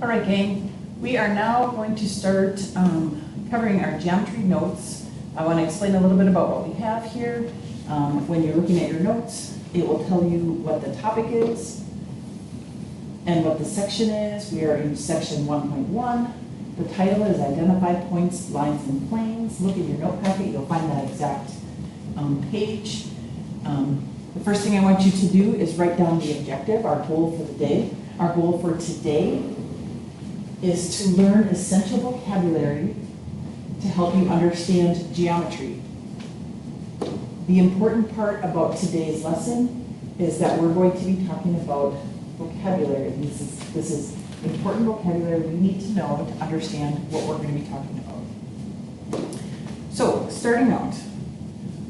All right, gang, we are now going to start covering our geometry notes. I want to explain a little bit about what we have here. When you're looking at your notes, it will tell you what the topic is and what the section is. We are in section 1.1. The title is Identify Points, Lines, and Planes. Look in your note packet, you'll find that exact page. The first thing I want you to do is write down the objective, our goal for the day. Our goal for today is to learn essential vocabulary to help you understand geometry. The important part about today's lesson is that we're going to be talking about vocabulary. This is important vocabulary we need to know to understand what we're going to be talking about. So, starting out,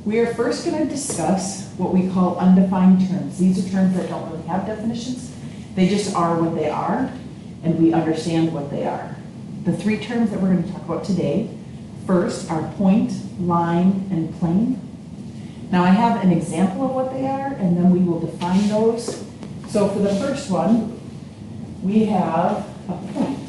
we are first going to discuss what we call undefined terms. These are terms that don't really have definitions. They just are what they are, and we understand what they are. The three terms that we're going to talk about today, first are point, line, and plane. Now I have an example of what they are, and then we will define those. So for the first one, we have a point.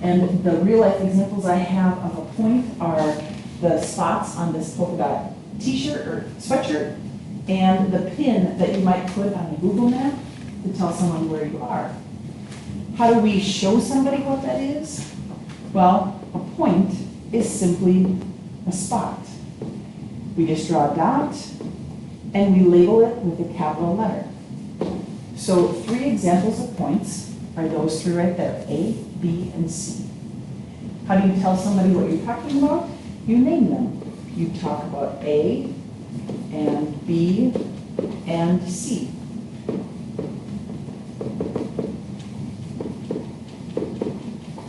And the real life examples I have of a point are the spots on this polka dot t-shirt or sweatshirt, and the pin that you might put on a Google map to tell someone where you are. How do we show somebody what that is? Well, a point is simply a spot. We just draw a dot and we label it with a capital letter. So three examples of points are those three right there, A, B, and C. How do you tell somebody what you're talking about? You name them. You talk about A and B and C.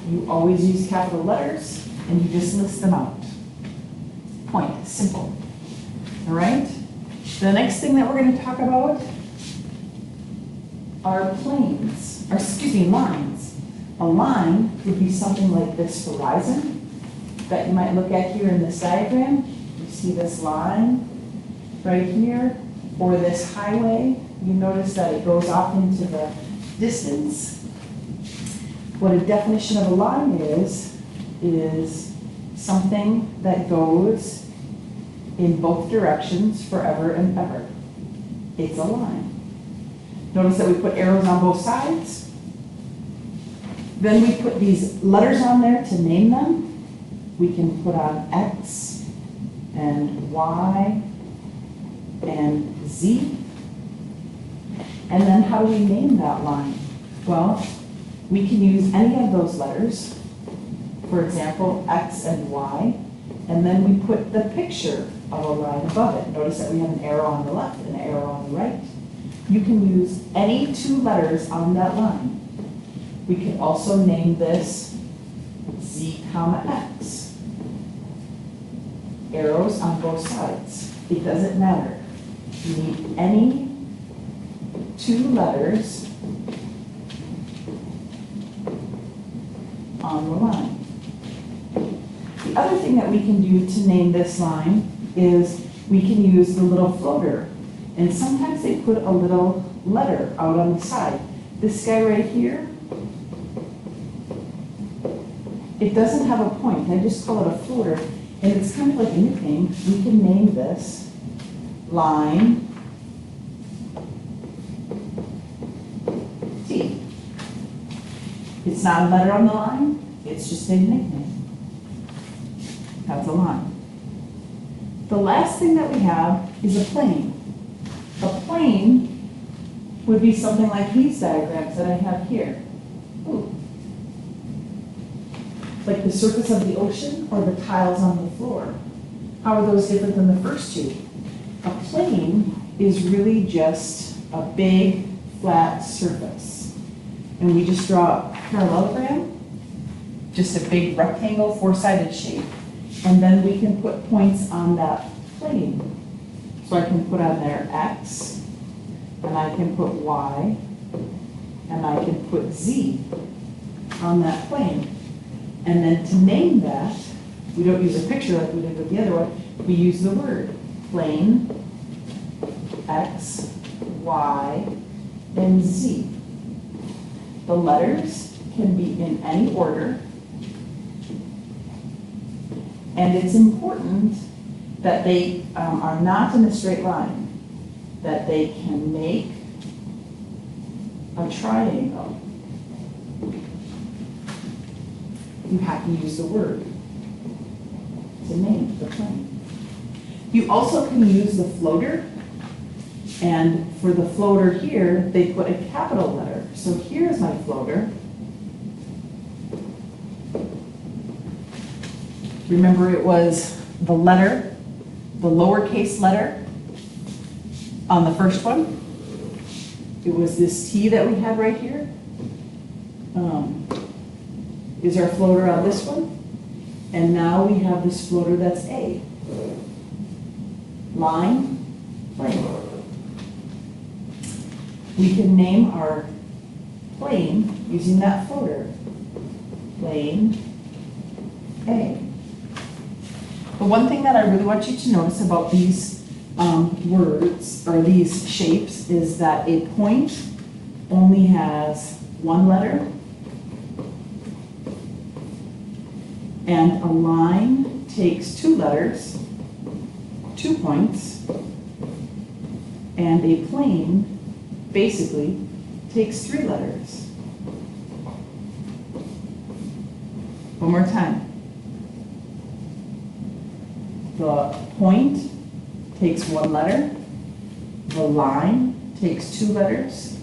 You always use capital letters and you just list them out. Point, simple. All right? The next thing that we're going to talk about are planes, or excuse me, lines. A line would be something like this horizon that you might look at here in this diagram. You see this line right here, or this highway. You notice that it goes off into the distance. What a definition of a line is something that goes in both directions forever and ever. It's a line. Notice that we put arrows on both sides. Then we put these letters on there to name them. We can put on X and Y and Z. And then how do we name that line? Well, we can use any of those letters, for example, X and Y, and then we put the picture of a line above it. Notice that we have an arrow on the left and an arrow on the right. You can use any two letters on that line. We can also name this Z, X. Arrows on both sides. It doesn't matter. You need any two letters on the line. The other thing that we can do to name this line is we can use the little floater. And sometimes they put a little letter out on the side. This guy right here, it doesn't have a point. I just call it a floater. And it's kind of like a nickname. We can name this line T. It's not a letter on the line, it's just a nickname. That's a line. The last thing that we have is a plane. A plane would be something like these diagrams that I have here. Ooh. Like the surface of the ocean or the tiles on the floor. How are those different than the first two? A plane is really just a big, flat surface. And we just draw a parallelogram, just a big rectangle, four-sided shape. And then we can put points on that plane. So I can put on there X, and I can put Y, and I can put Z on that plane. And then to name that, we don't use a picture like we did with the other one, we use the word plane, X, Y, and Z. The letters can be in any order. And it's important that they are not in a straight line, that they can make a triangle. You have to use the word to name the plane. You also can use the floater, and for the floater here, they put a capital letter. So here's my floater. Remember, it was the letter, the lowercase letter on the first one. It was this T that we had right here. Is our floater on this one? And now we have this floater that's A. Line, plane. We can name our plane using that floater. Plane A. The one thing that I really want you to notice about these words, or these shapes, is that a point only has one letter, and a line takes two letters, 2 points, and a plane basically takes 3 letters. One more time. The point takes 1 letter, the line takes 2 letters,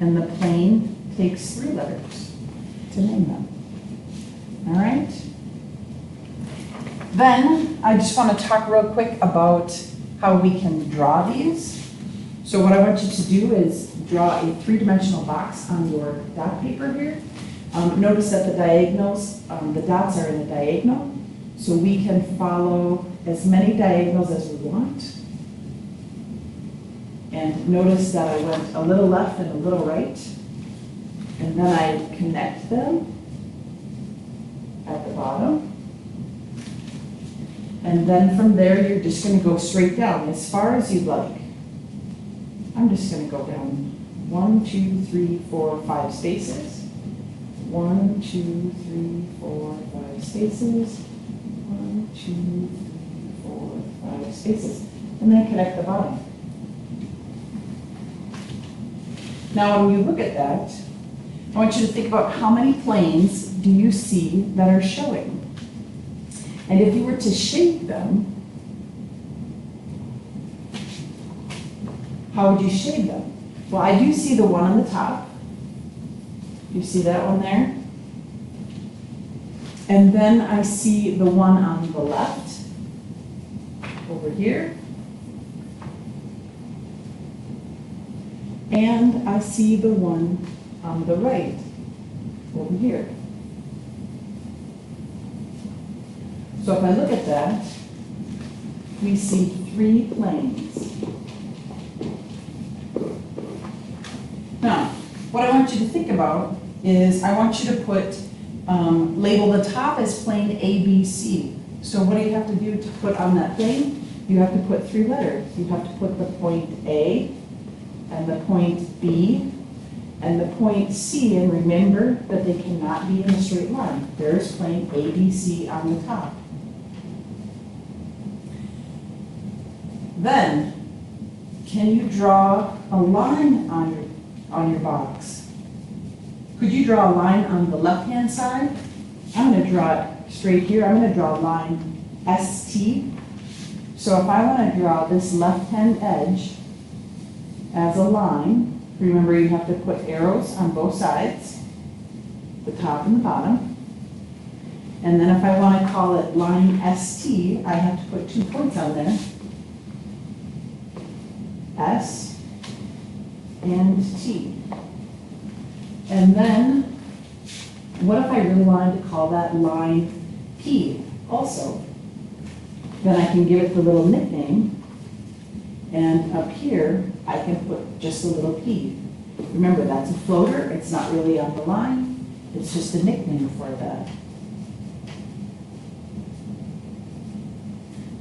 and the plane takes 3 letters to name them. All right? Then I just want to talk real quick about how we can draw these. So what I want you to do is draw a 3-dimensional box on your dot paper here. Notice that the diagonals, the dots are in a diagonal, so we can follow as many diagonals as we want. And notice that I went a little left and a little right, and then I connect them at the bottom. And then from there, you're just going to go straight down as far as you'd like. I'm just going to go down 1, 2, 3, 4, 5 spaces. 1, 2, 3, 4, 5 spaces. 1, 2, 3, 4, 5 spaces. And then connect the bottom. Now, when you look at that, I want you to think about how many planes do you see that are showing. And if you were to shape them, how would you shape them? Well, I do see the one on the top. You see that one there? And then I see the one on the left, over here. And I see the one on the right, over here. So if I look at that, we see 3 planes. Now, what I want you to think about is I want you to put, label the top as plane A, B, C. So what do you have to do to put on that plane? You have to put 3 letters. You have to put the point A, and the point B, and the point C, and remember that they cannot be in a straight line. There's plane A, B, C on the top. Then, can you draw a line on your box? Could you draw a line on the left-hand side? I'm going to draw it straight here. I'm going to draw a line ST. So if I want to draw this left-hand edge as a line, remember you have to put arrows on both sides, the top and the bottom. And then if I want to call it line ST, I have to put 2 points on there. S and T. And then, what if I really wanted to call that line P also? Then I can give it the little nickname, and up here, I can put just a little P. Remember, that's a floater, it's not really on the line, it's just a nickname for that.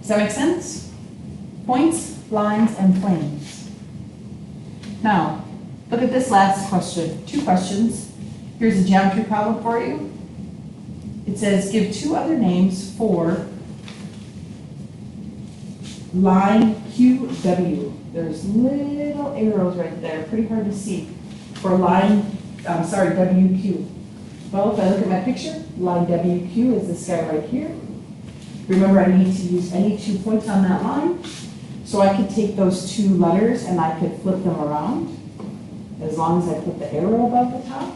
Does that make sense? Points, lines, and planes. Now, look at this last question. 2 questions. Here's a geometry problem for you. It says, give two other names for line QW. There's little arrows right there, pretty hard to see, for line, WQ. Well, if I look at my picture, line WQ is this guy right here. Remember, I need to use any 2 points on that line. So I could take those 2 letters and I could flip them around, as long as I put the arrow above the top.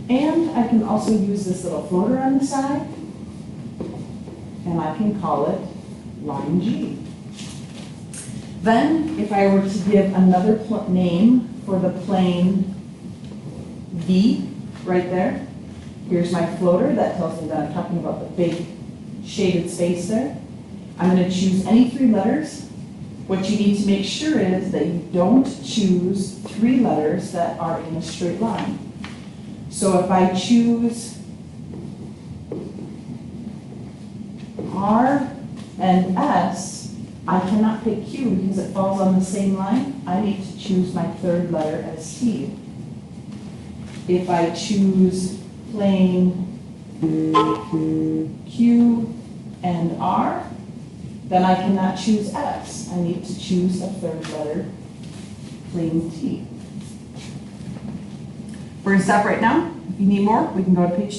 And I can also use this little floater on the side, and I can call it line G. Then, if I were to give another name for the plane V, right there, here's my floater. That tells me that I'm talking about the big shaded space there. I'm going to choose any 3 letters. What you need to make sure is that you don't choose 3 letters that are in a straight line. So if I choose R and S, I cannot pick Q because it falls on the same line. I need to choose my 3rd letter as T. If I choose plane Q and R, then I cannot choose S. I need to choose a 3rd letter, plane T. We're going to stop right now. If you need more, we can go to page 2.